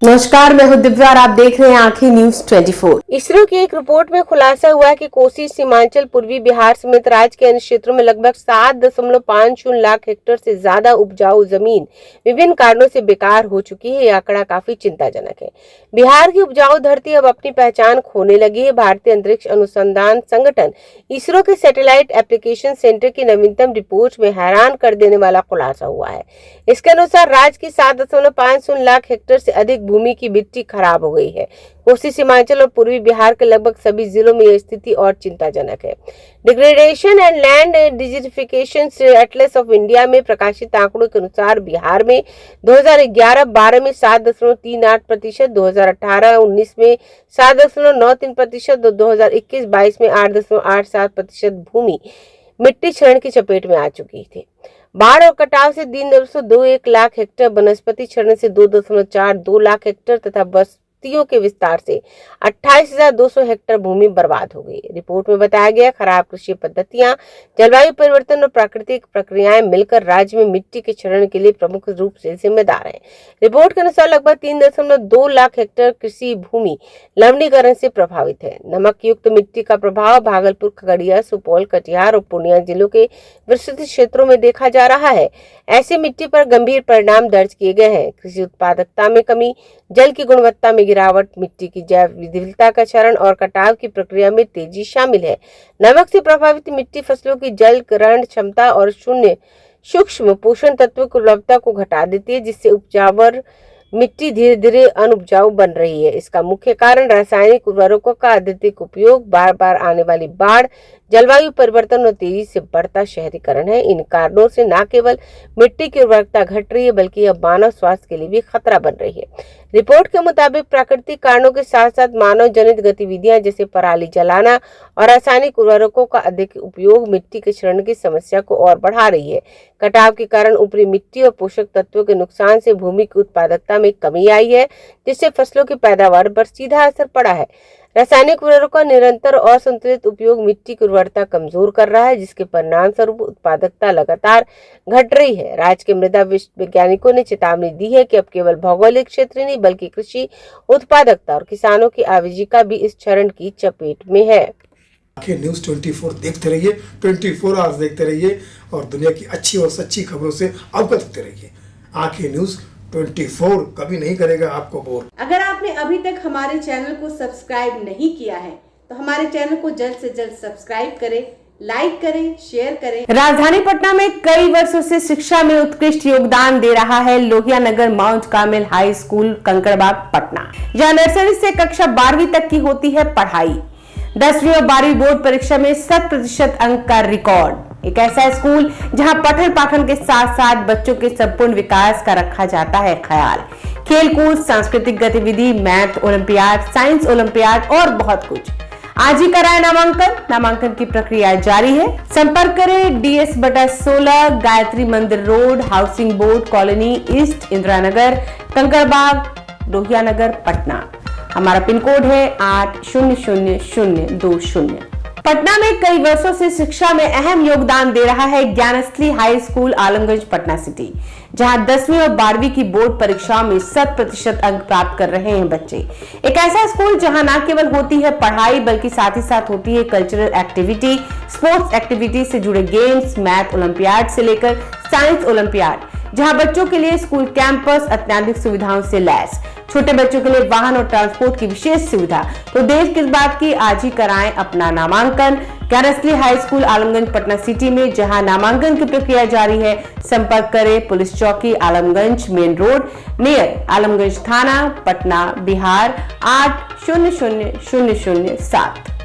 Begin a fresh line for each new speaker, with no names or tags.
नमस्कार, मैं हूं दिव्या और आप देख रहे हैं आंखें न्यूज 24।
इसरो की एक रिपोर्ट में खुलासा हुआ है कि कोसी, सीमांचल, पूर्वी बिहार समेत राज्य के अन्य क्षेत्रों में लगभग 7.50 लाख हेक्टेयर से ज्यादा उपजाऊ जमीन विभिन्न कारणों से बेकार हो चुकी है। यह आंकड़ा काफी चिंताजनक है। बिहार की उपजाऊ धरती अब अपनी पहचान खोने लगी है। भारतीय अंतरिक्ष अनुसंधान संगठन इसरो के सैटेलाइट एप्लीकेशन सेंटर की नवीनतम रिपोर्ट में हैरान कर देने वाला खुलासा हुआ है। इसके अनुसार राज्य की 7.50 लाख हेक्टेयर से अधिक भूमि की मिट्टी खराब हो गई है। कोसी, सीमांचल और पूर्वी बिहार के लगभग सभी जिलों में यह स्थिति और चिंताजनक है। Degradation and land desertification atlas of India में प्रकाशित आंकड़ों के अनुसार बिहार में 2011-12 में 7.38%, 2018-19 में 7.93% और 2021-22 में 8.87% भूमि मिट्टी क्षरण की चपेट में आ चुकी थी। बाढ़ और कटाव से 3.21 लाख हेक्टेयर, वनस्पति क्षरण से 2.42 लाख हेक्टेयर तथा बस्तियों के विस्तार से 28,200 हेक्टेयर भूमि बर्बाद हो गई। रिपोर्ट में बताया गया खराब कृषि पद्धतियां, जलवायु परिवर्तन और प्राकृतिक प्रक्रियाएं मिलकर राज्य में मिट्टी के क्षरण के लिए प्रमुख रूप से जिम्मेदार हैं। रिपोर्ट के अनुसार लगभग 3.2 लाख हेक्टेयर कृषि भूमि लवणीकरण से प्रभावित है। नमक युक्त मिट्टी का प्रभाव भागलपुर, खगड़िया, सुपौल, कटिहार और पूर्णिया जिलों के विस्तृत क्षेत्रों में देखा जा रहा है। ऐसी मिट्टी पर गंभीर परिणाम दर्ज किए गए हैं। कृषि उत्पादकता में कमी, जल की गुणवत्ता में गिरावट, मिट्टी की जैव विविधता का क्षरण और कटाव की प्रक्रिया में तेजी शामिल है। नमक से प्रभावित मिट्टी फसलों की जल ग्रहण क्षमता और शून्य सूक्ष्म पोषण तत्व की उपलब्धता को घटा देती है, जिससे उपजाऊ मिट्टी धीरे धीरे अनुपजाऊ बन रही है। इसका मुख्य कारण रासायनिक उर्वरकों का अत्यधिक उपयोग, बार बार आने वाली बाढ़, जलवायु परिवर्तन और तेजी से बढ़ता शहरीकरण है। इन कारणों से न केवल मिट्टी की उर्वरकता घट रही है बल्कि यह मानव स्वास्थ्य के लिए भी खतरा बन रही है। रिपोर्ट के मुताबिक प्राकृतिक कारणों के साथ साथ मानव जनित गतिविधियां जैसे पराली जलाना और रासायनिक उर्वरकों का अधिक उपयोग मिट्टी के क्षरण की समस्या को और बढ़ा रही है। कटाव के कारण ऊपरी मिट्टी और पोषक तत्वों के नुकसान से भूमि की उत्पादकता में कमी आई है, जिससे फसलों की पैदावार पर सीधा असर पड़ा है। रासायनिक उर्वरकों का निरंतर और संतुलित उपयोग मिट्टी की उर्वरता कमजोर कर रहा है, जिसके परिणाम स्वरूप उत्पादकता लगातार घट रही है। राज्य के मृदा वैज्ञानिकों ने चेतावनी दी है कि अब केवल भौगोलिक क्षेत्र नहीं बल्कि कृषि उत्पादकता और किसानों की आजीविका भी इस क्षरण की चपेट में है।
आंखें न्यूज 24 देखते रहिए, 24 आवर्स देखते रहिए और दुनिया की अच्छी और सच्ची खबरों से अवगत होते रहिए। आंखें न्यूज 24 कभी नहीं करेगा आपको बोर।
अगर आपने अभी तक हमारे चैनल को सब्सक्राइब नहीं किया है तो हमारे चैनल को जल्द से जल्द सब्सक्राइब करें, लाइक करें, शेयर करें। राजधानी पटना में कई वर्षों से शिक्षा में उत्कृष्ट योगदान दे रहा है Lohia Nagar Mount Carmel High School, Kankarbagh, Patna. जहां नर्सरी से कक्षा 12वीं तक की होती है पढ़ाई। 10वीं और 12वीं बोर्ड परीक्षा में 100% अंक का रिकॉर्ड। एक ऐसा स्कूल जहां पठन पाठन के साथ साथ बच्चों के संपूर्ण विकास का रखा जाता है ख्याल। खेलकूद, सांस्कृतिक गतिविधि, मैथ ओलंपियाड, साइंस ओलंपियाड और बहुत कुछ। आज ही कराएं नामांकन। नामांकन की प्रक्रिया जारी है। संपर्क करें DS/16, Gayatri Mandir road, housing board colony east, Indira Nagar, Kankarbagh, Lohia Nagar, Patna. हमारा पिन कोड है 800020। पटना में कई वर्षों से शिक्षा में अहम योगदान दे रहा है Gyansthali high school, Alamganj, Patna city, जहां 10वीं और 12वीं की बोर्ड परीक्षाओं में 100% अंक प्राप्त कर रहे हैं बच्चे। एक ऐसा स्कूल जहां न केवल होती है पढ़ाई बल्कि साथ ही साथ होती है कल्चरल एक्टिविटी, स्पोर्ट्स एक्टिविटी से जुड़े गेम्स, मैथ ओलंपियाड से लेकर साइंस ओलंपियाड, जहां बच्चों के लिए स्कूल कैंपस अत्याधुनिक सुविधाओं से लैस, छोटे बच्चों के लिए वाहन और ट्रांसपोर्ट की विशेष सुविधा। तो देर किस बात की, आज ही कराएं अपना नामांकन Gyansthali high school, Alamganj, Patna city में, जहां नामांकन की प्रक्रिया जारी है। संपर्क करें पुलिस चौकी, Alamganj main road, near Alamganj थाना, पटना, बिहार 800007।